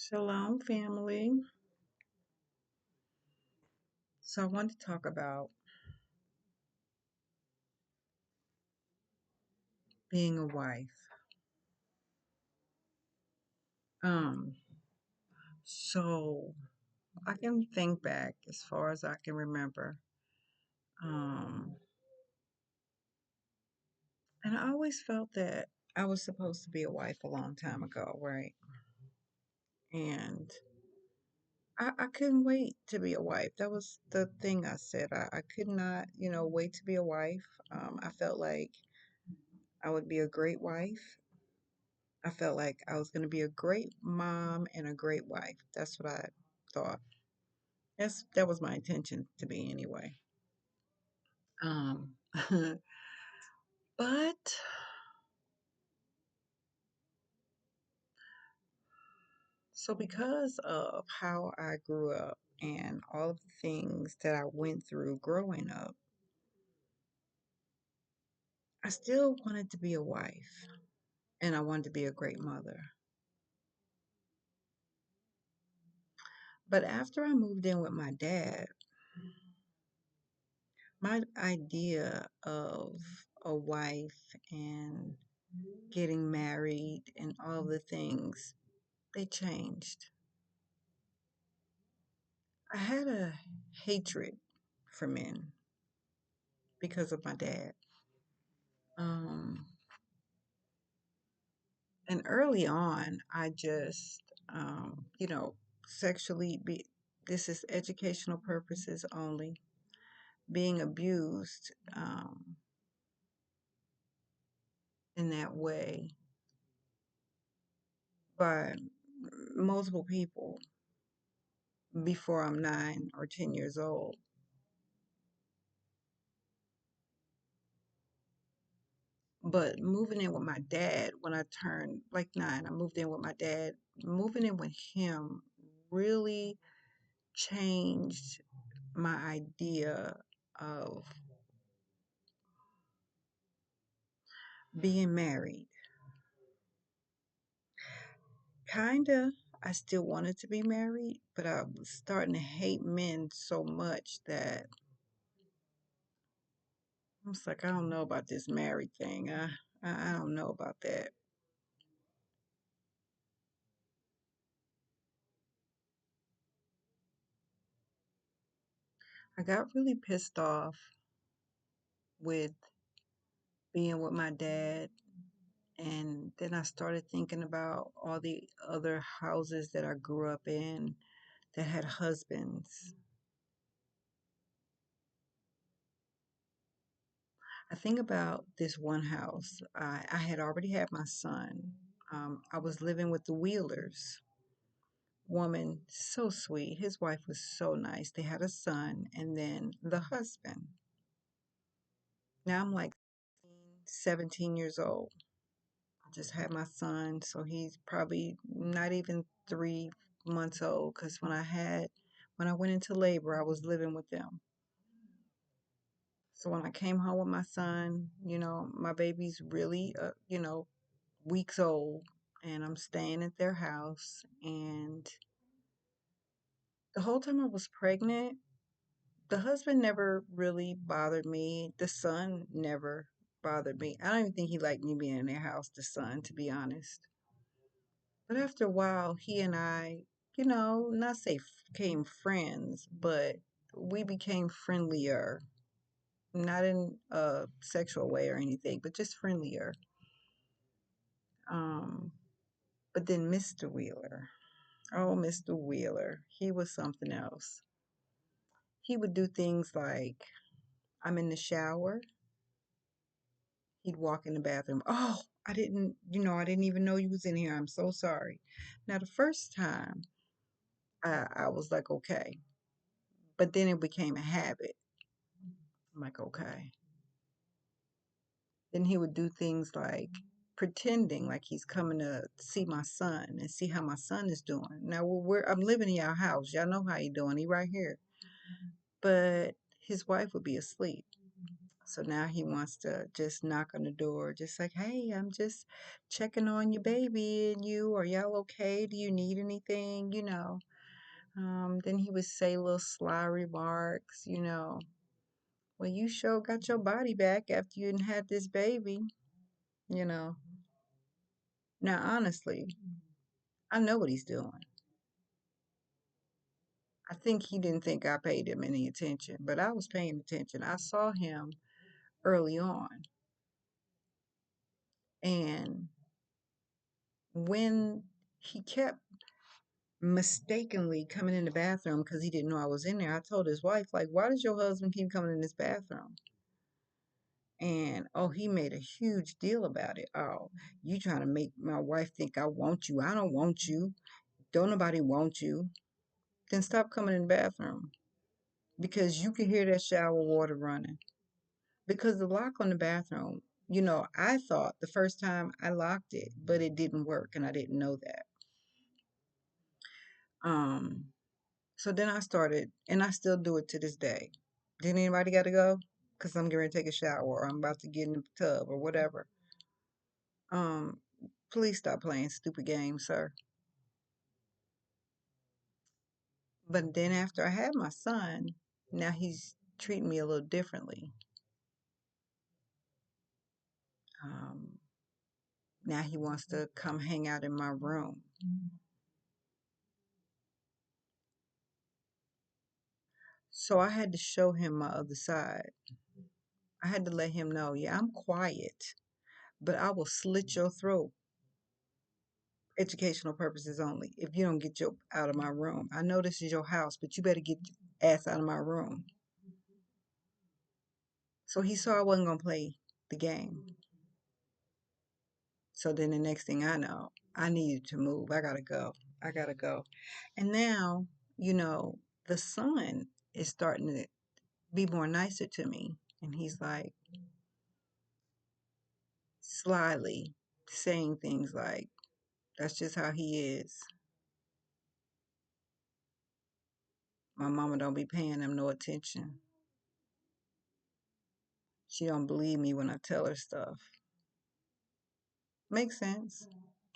Shalom, family. So I wanted to talk about being a wife. Um, so I can think back as far as I can remember. Um, and I always felt that I was supposed to be a wife a long time ago, right? And I couldn't wait to be a wife. That was the thing I said. I could not, wait to be a wife. I felt like I would be a great wife. I felt like I was going to be a great mom and a great wife. That's what I thought. That was my intention to be anyway. Um, but so because of how I grew up and all of the things that I went through growing up, I still wanted to be a wife and I wanted to be a great mother. But after I moved in with my dad, my idea of a wife and getting married and all the things, they changed. I had a hatred for men because of my dad. Um, and early on, I just, sexually this is educational purposes only, being abused in that way by multiple people before I'm 9 or 10 years old. But moving in with my dad when I turned like 9, I moved in with my dad. Moving in with him really changed my idea of being married. Kinda, I still wanted to be married, but I was starting to hate men so much that I was like, I don't know about this married thing. I don't know about that. I got really pissed off with being with my dad. And then I started thinking about all the other houses that I grew up in that had husbands. I think about this one house. I had already had my son. I was living with the Wheelers. Woman, so sweet. His wife was so nice. They had a son and then the husband. Now I'm like 17 years old. I just had my son, so he's probably not even 3 months old because when I went into labor, I was living with them. So when I came home with my son, my baby's really, weeks old, and I'm staying at their house. And the whole time I was pregnant, the husband never really bothered me. The son never bothered me. I don't even think he liked me being in their house, the son, to be honest. But after a while, he and I, not say became friends, but we became friendlier. Not in a sexual way or anything, but just friendlier. Um, but then Mr. Wheeler, oh, Mr. Wheeler, he was something else. He would do things like I'm in the shower, he'd walk in the bathroom. Oh, I didn't even know you was in here. I'm so sorry. Now, the first time, I was like, okay. But then it became a habit. I'm like, okay. Then he would do things like pretending like he's coming to see my son and see how my son is doing. Now, I'm living in y'all house. Y'all know how he doing. He right here. But his wife would be asleep. So now he wants to just knock on the door, just like, hey, I'm just checking on your baby and you. Are y'all okay? Do you need anything? Then he would say little sly remarks, well, you sure got your body back after you didn't had this baby, you know. Now, honestly, I know what he's doing. I think he didn't think I paid him any attention, but I was paying attention. I saw him early on. And when he kept mistakenly coming in the bathroom because he didn't know I was in there, I told his wife, like, why does your husband keep coming in this bathroom? And oh, he made a huge deal about it. Oh, you trying to make my wife think I want you. I don't want you. Don't nobody want you. Then stop coming in the bathroom because you can hear that shower water running. Because the lock on the bathroom, I thought the first time I locked it, but it didn't work and I didn't know that. Um, so then I started, and I still do it to this day. Did anybody got to go? Because I'm going to take a shower or I'm about to get in the tub or whatever. Um, Please stop playing stupid games, sir. But then after I had my son, now he's treating me a little differently. Um, Now he wants to come hang out in my room. So I had to show him my other side. I had to let him know, yeah, I'm quiet, but I will slit your throat, educational purposes only, if you don't get your out of my room. I know this is your house, but you better get your ass out of my room. So he saw I wasn't gonna play the game. So then the next thing I know, I needed to move. I gotta go. I gotta go. And now, you know, the son is starting to be more nicer to me. And he's like slyly saying things like, that's just how he is. My mama don't be paying him no attention. She don't believe me when I tell her stuff. Makes sense.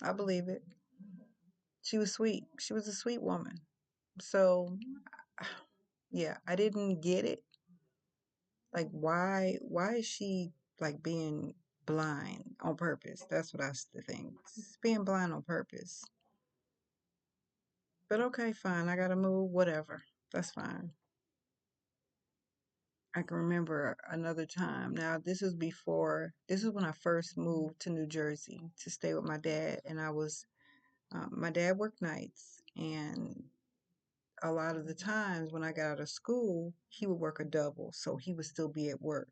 I believe it. She was sweet. She was a sweet woman. So, yeah, I didn't get it. Like, why is she like being blind on purpose? That's what I used to think. She's being blind on purpose. But okay, fine. I gotta move. Whatever. That's fine. I can remember another time. Now, this was when I first moved to New Jersey to stay with my dad. And my dad worked nights. And a lot of the times when I got out of school, he would work a double. So he would still be at work.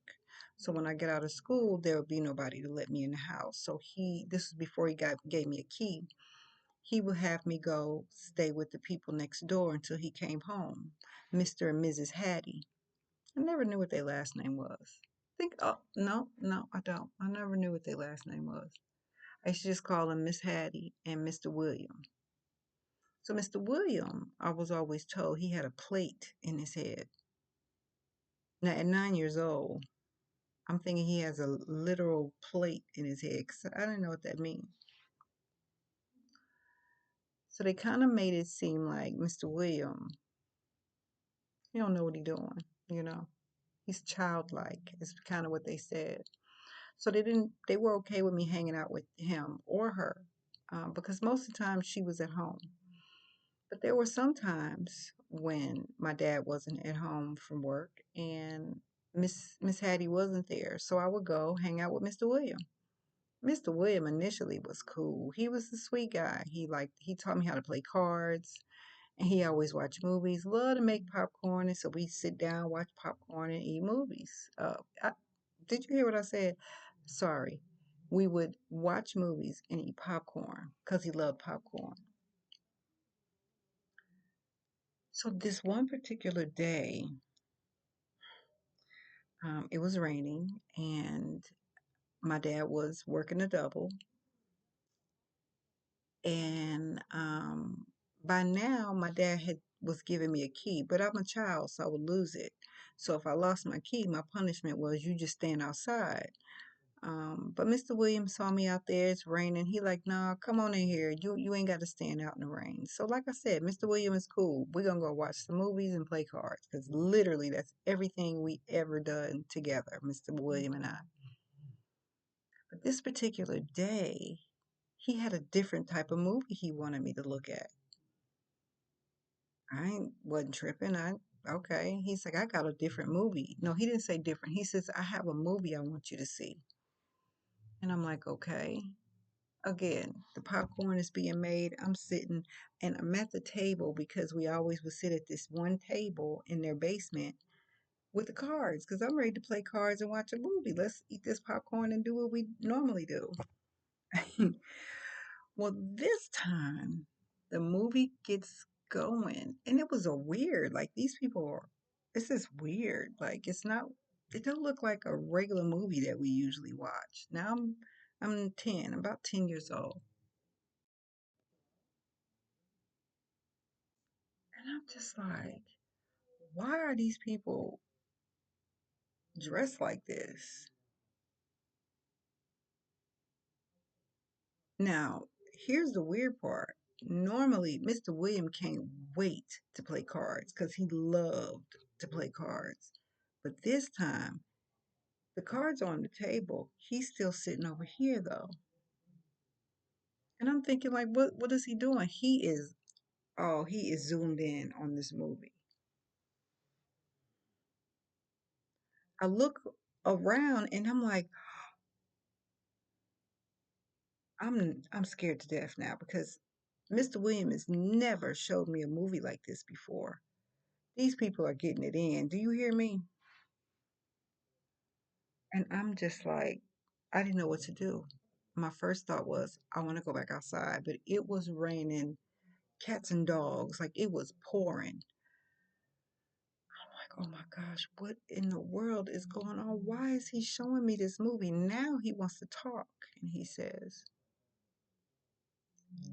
So when I get out of school, there would be nobody to let me in the house. So this was before gave me a key. He would have me go stay with the people next door until he came home, Mr. and Mrs. Hattie. I never knew what their last name was. Oh, no, no, I don't. I never knew what their last name was. I used to just call them Miss Hattie and Mr. William. So Mr. William, I was always told he had a plate in his head. Now at 9 years old, I'm thinking he has a literal plate in his head because I didn't know what that means. So they kind of made it seem like Mr. William, he don't know what he's doing, you know. He's childlike, is kind of what they said. So they were okay with me hanging out with him or her because most of the time she was at home. But there were some times when my dad wasn't at home from work and Miss Hattie wasn't there. So I would go hang out with Mr. William. Mr. William initially was cool. He was a sweet guy. He taught me how to play cards and he always watched movies. Loved to make popcorn and so we sit down, watch popcorn and eat movies. Did you hear what I said? Sorry. We would watch movies and eat popcorn because he loved popcorn. So this one particular day, it was raining and my dad was working a double. And by now, my dad was giving me a key, but I'm a child, so I would lose it. So if I lost my key, my punishment was you just stand outside. But Mr. Williams saw me out there. It's raining. He like, nah, come on in here. You ain't got to stand out in the rain. So like I said, Mr. Williams is cool. We're gonna go watch some movies and play cards because literally that's everything we ever done together, Mr. William and I. But this particular day, he had a different type of movie he wanted me to look at. Wasn't tripping. I okay. He's like, I got a different movie. No, he didn't say different. He says, I have a movie I want you to see. And I'm like, okay. Again, the popcorn is being made. I'm sitting and I'm at the table because we always would sit at this one table in their basement with the cards because I'm ready to play cards and watch a movie. Let's eat this popcorn and do what we normally do. Well, this time the movie gets going and it was a weird, like these people are, this is weird. Like it's not, it don't look like a regular movie that we usually watch. Now I'm 10, about 10 years old. And I'm just like, why are these people dressed like this? Now, here's the weird part. Normally, Mr. William can't wait to play cards because he loved to play cards. But this time, the cards are on the table. He's still sitting over here though. And I'm thinking like what is he doing? He is zoomed in on this movie. I look around and I'm like, I'm scared to death now because Mr. Williams never showed me a movie like this before. These people are getting it in. Do you hear me? And I'm just like, I didn't know what to do. My first thought was, I want to go back outside, but it was raining cats and dogs. Like it was pouring. I'm like, oh my gosh, what in the world is going on? Why is he showing me this movie? Now he wants to talk. And he says,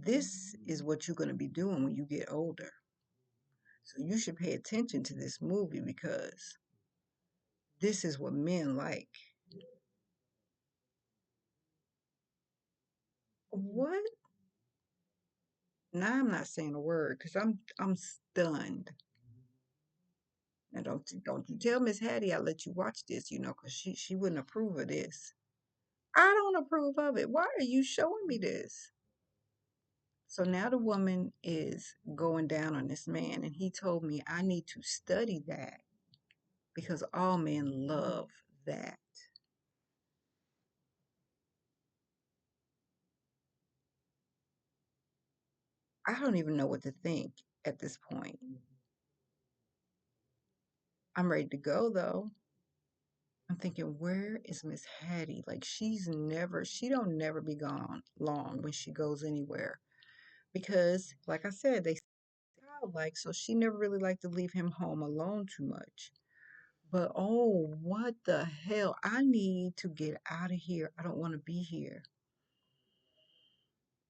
this is what you're going to be doing when you get older. So you should pay attention to this movie because this is what men like. What? Now I'm not saying a word because I'm stunned. Now don't you tell Miss Hattie I let you watch this, because she wouldn't approve of this. I don't approve of it. Why are you showing me this? So now the woman is going down on this man, and he told me I need to study that because all men love that. I don't even know what to think at this point. I'm ready to go though. I'm thinking, where is Miss Hattie? Like she don't never be gone long when she goes anywhere. Because, like I said, they childlike, so she never really liked to leave him home alone too much. But oh, what the hell? I need to get out of here. I don't want to be here.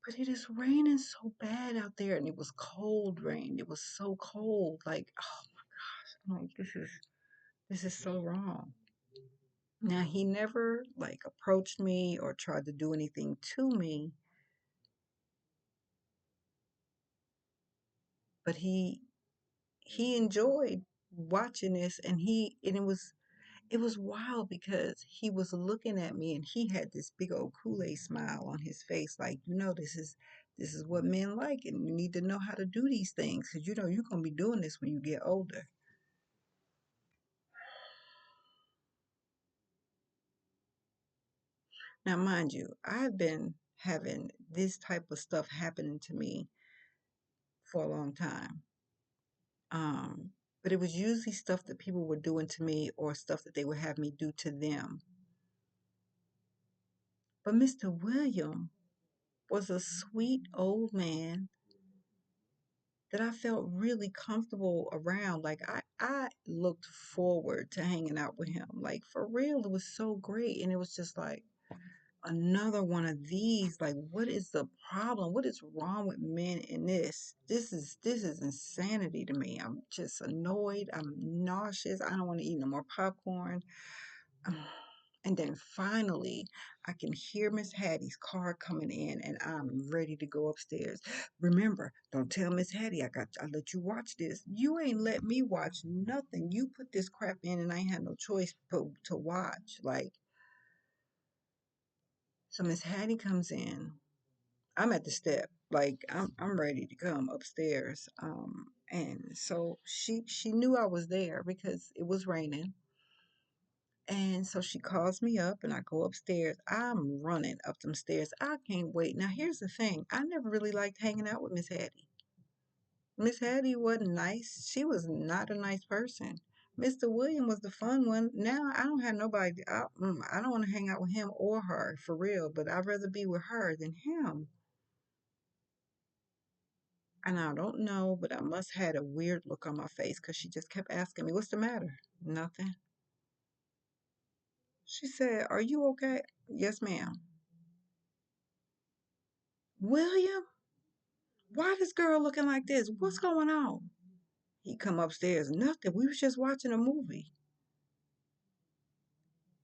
But it is raining so bad out there, and it was cold rain. It was so cold. Like, oh my gosh, I'm like, this is so wrong. Now he never like approached me or tried to do anything to me, but he enjoyed watching this, and it was wild because he was looking at me and he had this big old Kool-Aid smile on his face, like, this is what men like, and you need to know how to do these things because you're gonna be doing this when you get older. Now, mind you, I've been having this type of stuff happening to me for a long time. Um, but it was usually stuff that people were doing to me or stuff that they would have me do to them. But Mr. William was a sweet old man that I felt really comfortable around. Like I looked forward to hanging out with him. Like for real, it was so great. And it was just like another one of these. Like, what is the problem? What is wrong with men in this? This is insanity to me. I'm just annoyed. I'm nauseous. I don't want to eat no more popcorn. And then finally, I can hear Miss Hattie's car coming in, and I'm ready to go upstairs. Remember, don't tell Miss Hattie I let you watch this. You ain't let me watch nothing. You put this crap in, and I ain't had no choice to watch. Like, so Miss Hattie comes in. I'm at the step, like I'm ready to come upstairs. And so she knew I was there because it was raining. And so she calls me up and I go upstairs. I'm running up them stairs. I can't wait. Now here's the thing. I never really liked hanging out with Miss Hattie. Miss Hattie wasn't nice. She was not a nice person. Mr. William was the fun one. Now I don't have nobody. I don't want to hang out with him or her for real, but I'd rather be with her than him. And I don't know, but I must have had a weird look on my face because she just kept asking me, "What's the matter?" Nothing. She said, "Are you okay?" Yes, ma'am. William? Why this girl looking like this? What's going on? He come upstairs. Nothing. We was just watching a movie.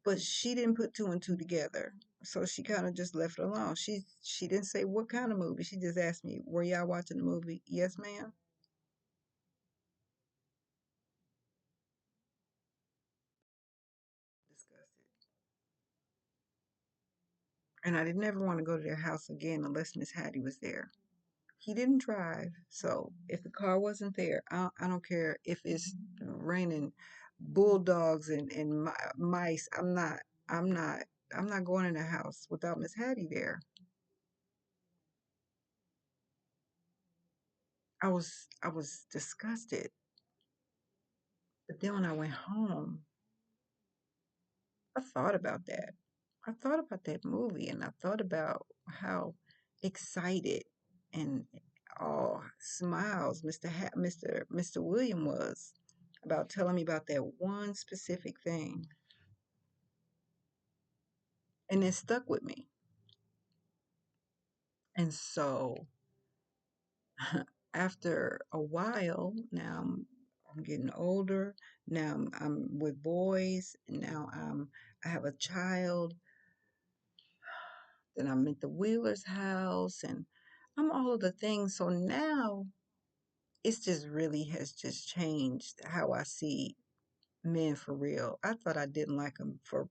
But she didn't put two and two together. So she kind of just left it alone. She didn't say what kind of movie. She just asked me, "Were y'all watching the movie?" Yes, ma'am. Disgusted. And I did never want to go to their house again unless Miss Hattie was there. He didn't drive, so if the car wasn't there, I don't care if it's raining bulldogs and mice. I'm not, I'm not going in the house without Miss Hattie there. I was disgusted. But then when I went home, I thought about that. I thought about that movie, and I thought about how excited and all smiles Mr. William was about telling me about that one specific thing, and it stuck with me. And so after a while, now I'm getting older. Now I'm with boys. Now I have a child. Then I'm at the Wheeler's house, and I'm all of the things. So now it's just really has just changed how I see men for real. I thought I didn't like them for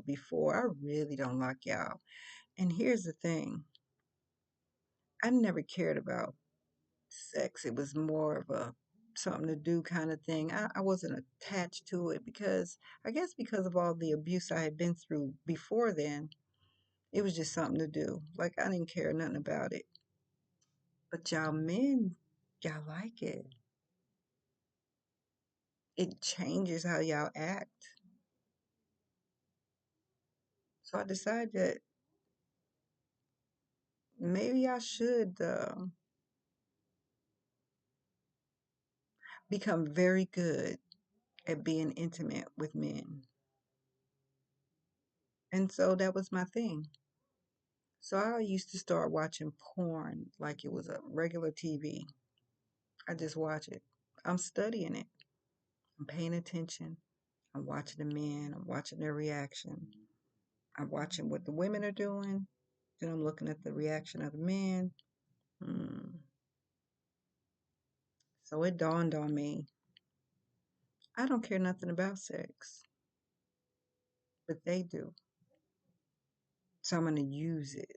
before. I really don't like y'all. And here's the thing: I never cared about sex. It was more of a something to do kind of thing. I wasn't attached to it because I guess because of all the abuse I had been through before then, it was just something to do. Like I didn't care nothing about it. But y'all men, y'all like it. It changes how y'all act. So I decided that maybe I should become very good at being intimate with men. And so that was my thing. So I used to start watching porn like it was a regular TV. I just watch it. I'm studying it. I'm paying attention. I'm watching the men. I'm watching their reaction. I'm watching what the women are doing. Then I'm looking at the reaction of the men. Hmm. So it dawned on me, I don't care nothing about sex, but they do. So I'm going to use it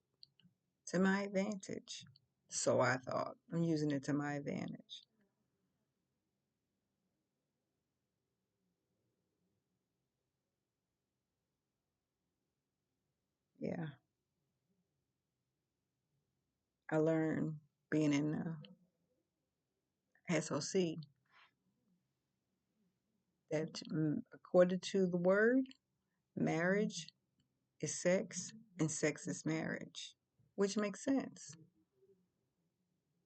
to my advantage. So I thought. I'm using it to my advantage. Yeah. I learned being in SOC that according to the word, marriage is sex and sex is marriage, which makes sense.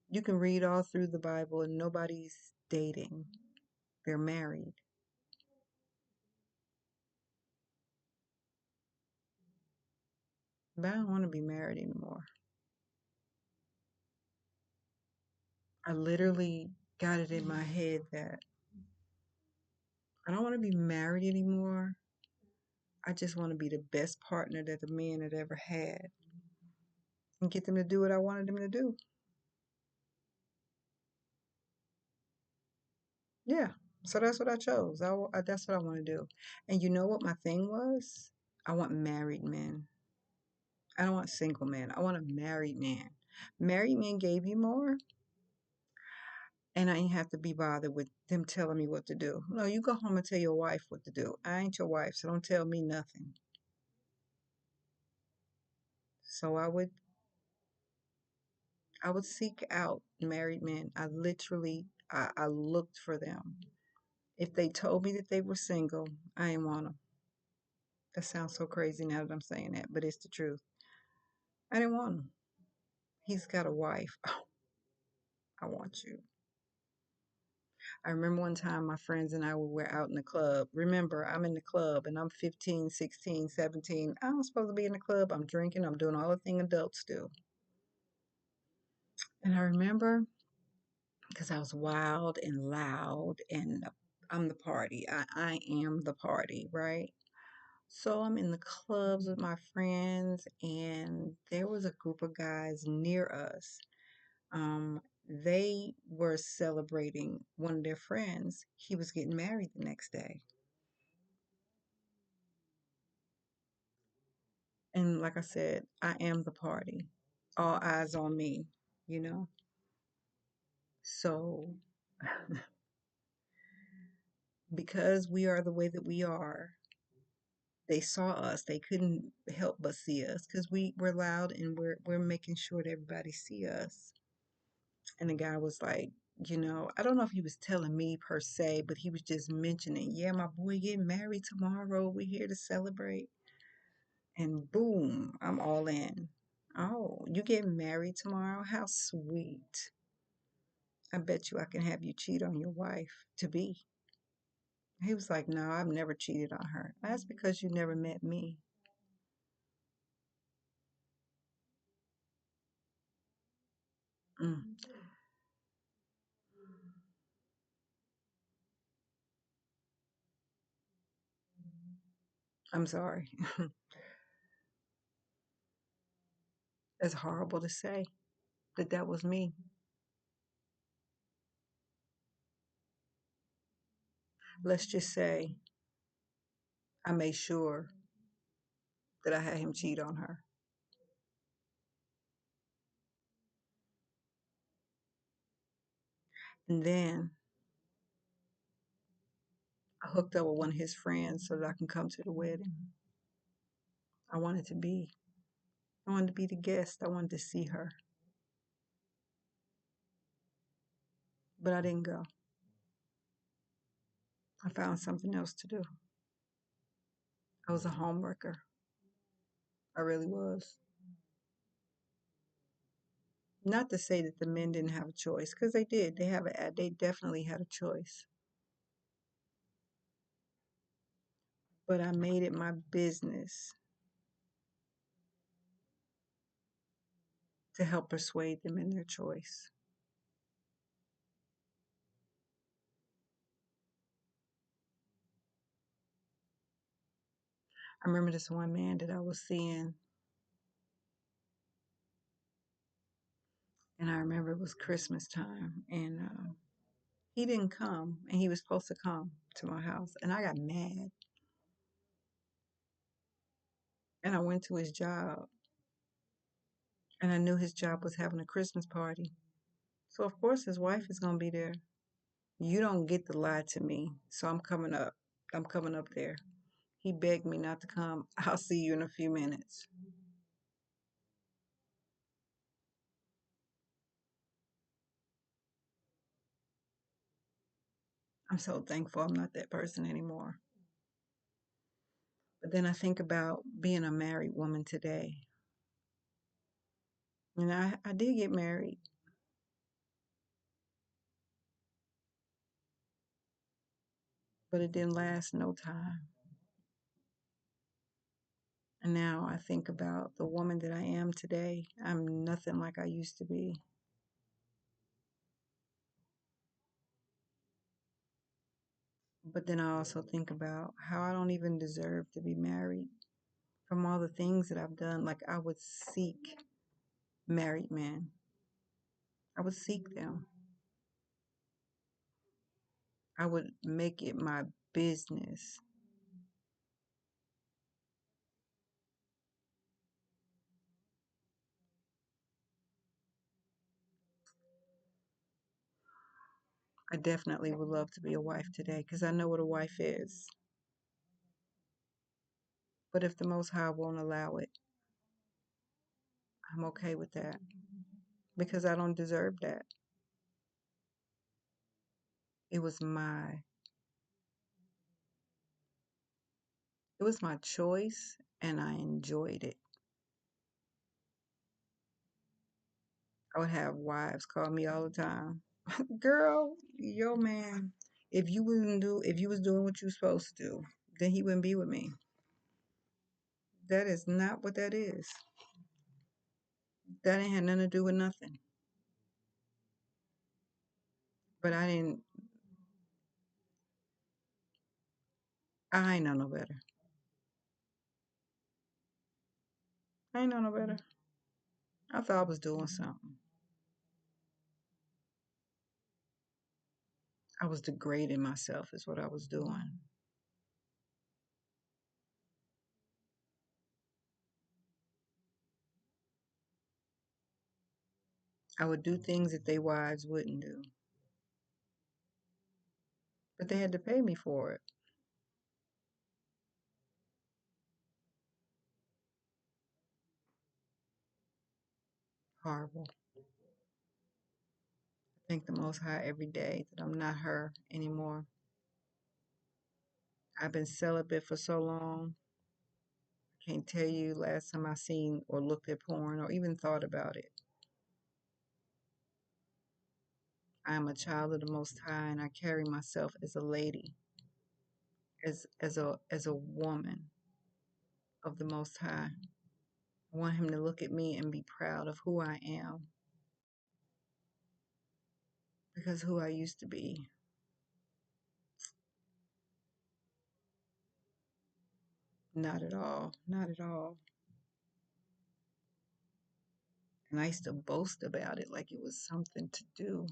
You can read all through the Bible and nobody's dating, they're married. But I don't want to be married anymore. I literally got it in my head that I don't want to be married anymore. I just want to be the best partner that the man had ever had and get them to do what I wanted them to do. Yeah. So that's what I chose. That's what I want to do. And you know what my thing was? I want married men. I don't want single men. I want a married man. Married men gave you more, and I ain't have to be bothered with them telling me what to do. No, you go home and tell your wife what to do. I ain't your wife, so don't tell me nothing. So I would seek out married men. I looked for them. If they told me that they were single, I didn't want them. That sounds so crazy now that I'm saying that, but it's the truth. I didn't want him. He's got a wife. Oh, I want you. I remember one time my friends and I were out in the club. Remember, I'm in the club and I'm 15, 16, 17. I'm supposed to be in the club. I'm drinking. I'm doing all the things adults do. And I remember because I was wild and loud and I'm the party. I am the party, right? So I'm in the clubs with my friends, and there was a group of guys near us. They were celebrating one of their friends. He was getting married the next day. And like I said, I am the party. All eyes on me, you know? So because we are the way that we are, they saw us. They couldn't help but see us because we're loud and we're making sure that everybody see us. And the guy was like, I don't know if he was telling me per se, but he was just mentioning, yeah, my boy getting married tomorrow. We're here to celebrate. And boom, I'm all in. Oh, you getting married tomorrow? How sweet. I bet you I can have you cheat on your wife to be. He was like, no, I've never cheated on her. That's because you never met me. Mm, I'm sorry. It's horrible to say that that was me. Let's just say I made sure that I had him cheat on her. And then I hooked up with one of his friends so that I can come to the wedding. I wanted to be. I wanted to be the guest. I wanted to see her. But I didn't go. I found something else to do. I was a home wrecker. I really was. Not to say that the men didn't have a choice, because they did. They definitely had a choice. But I made it my business to help persuade them in their choice. I remember this one man that I was seeing, and I remember it was Christmas time, and he didn't come, and he was supposed to come to my house, and I got mad, and I went to his job, and I knew his job was having a Christmas party, so of course his wife is gonna be there. You don't get to lie to me, so I'm coming up. I'm coming up there. He begged me not to come. I'll see you in a few minutes. I'm so thankful I'm not that person anymore. But then I think about being a married woman today. And I did get married, but it didn't last no time. And now I think about the woman that I am today. I'm nothing like I used to be. But then I also think about how I don't even deserve to be married from all the things that I've done. Like, I would seek married men, I would seek them. I would make it my business. I definitely would love to be a wife today because I know what a wife is. But if the Most High won't allow it, I'm okay with that because I don't deserve that. It was my it was my choice and I enjoyed it. I would have wives call me all the time. Girl, yo man, if you was doing what you was supposed to do, then he wouldn't be with me. That is not what that is. That ain't had nothing to do with nothing. But I ain't know no better. I ain't know no better. I thought I was doing something. I was degrading myself is what I was doing. I would do things that they wives wouldn't do. But they had to pay me for it. Horrible. I thank the Most High every day that I'm not her anymore. I've been celibate for so long. I can't tell you last time I seen or looked at porn or even thought about it. I am a child of the Most High and I carry myself as a lady, as a woman of the Most High. I want him to look at me and be proud of who I am because who I used to be, not at all, not at all. And I used to boast about it like it was something to do,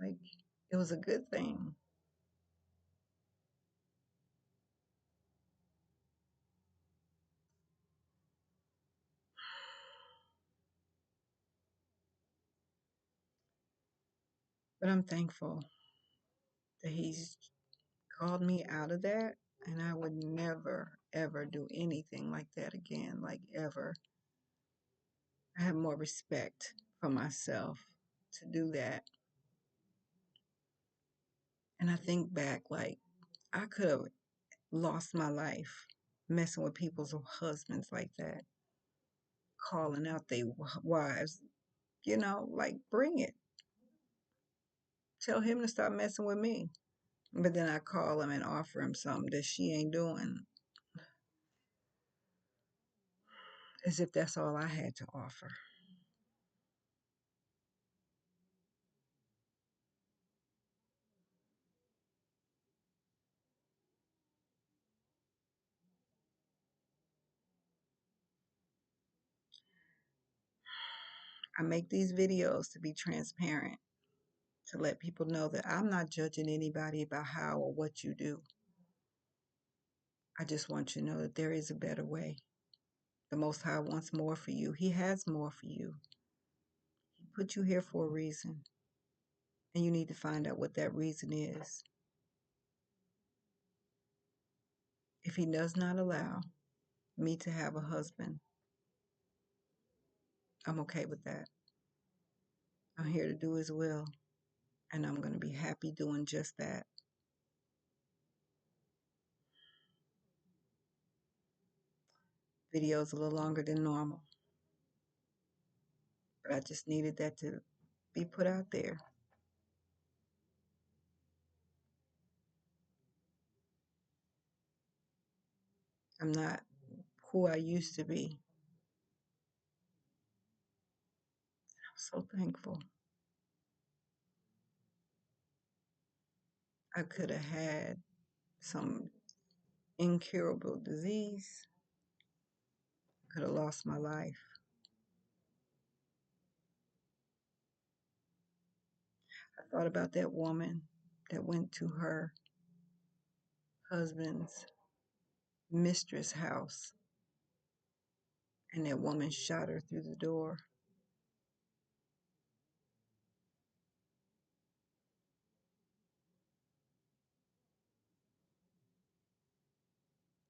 like it was a good thing. But I'm thankful that he's called me out of that, and I would never, ever do anything like that again, like ever. I have more respect for myself to do that. And I think back, like, I could have lost my life messing with people's husbands like that, calling out their wives, like bring it. Tell him to stop messing with me. But then I call him and offer him something that she ain't doing, as if that's all I had to offer. I make these videos to be transparent, to let people know that I'm not judging anybody about how or what you do. I just want you to know that there is a better way. The Most High wants more for you. He has more for you. He put you here for a reason, and you need to find out what that reason is. If he does not allow me to have a husband, I'm okay with that. I'm here to do his will, and I'm going to be happy doing just that. Video's a little longer than normal, but I just needed that to be put out there. I'm not who I used to be. I'm so thankful. I could have had some incurable disease, could have lost my life. I thought about that woman that went to her husband's mistress house and that woman shot her through the door.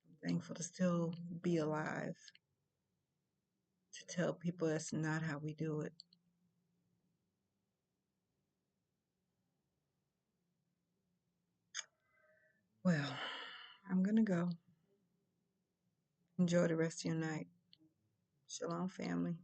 I'm thankful to still be alive to tell people that's not how we do it. Well, I'm going to go. Enjoy the rest of your night. Shalom, family.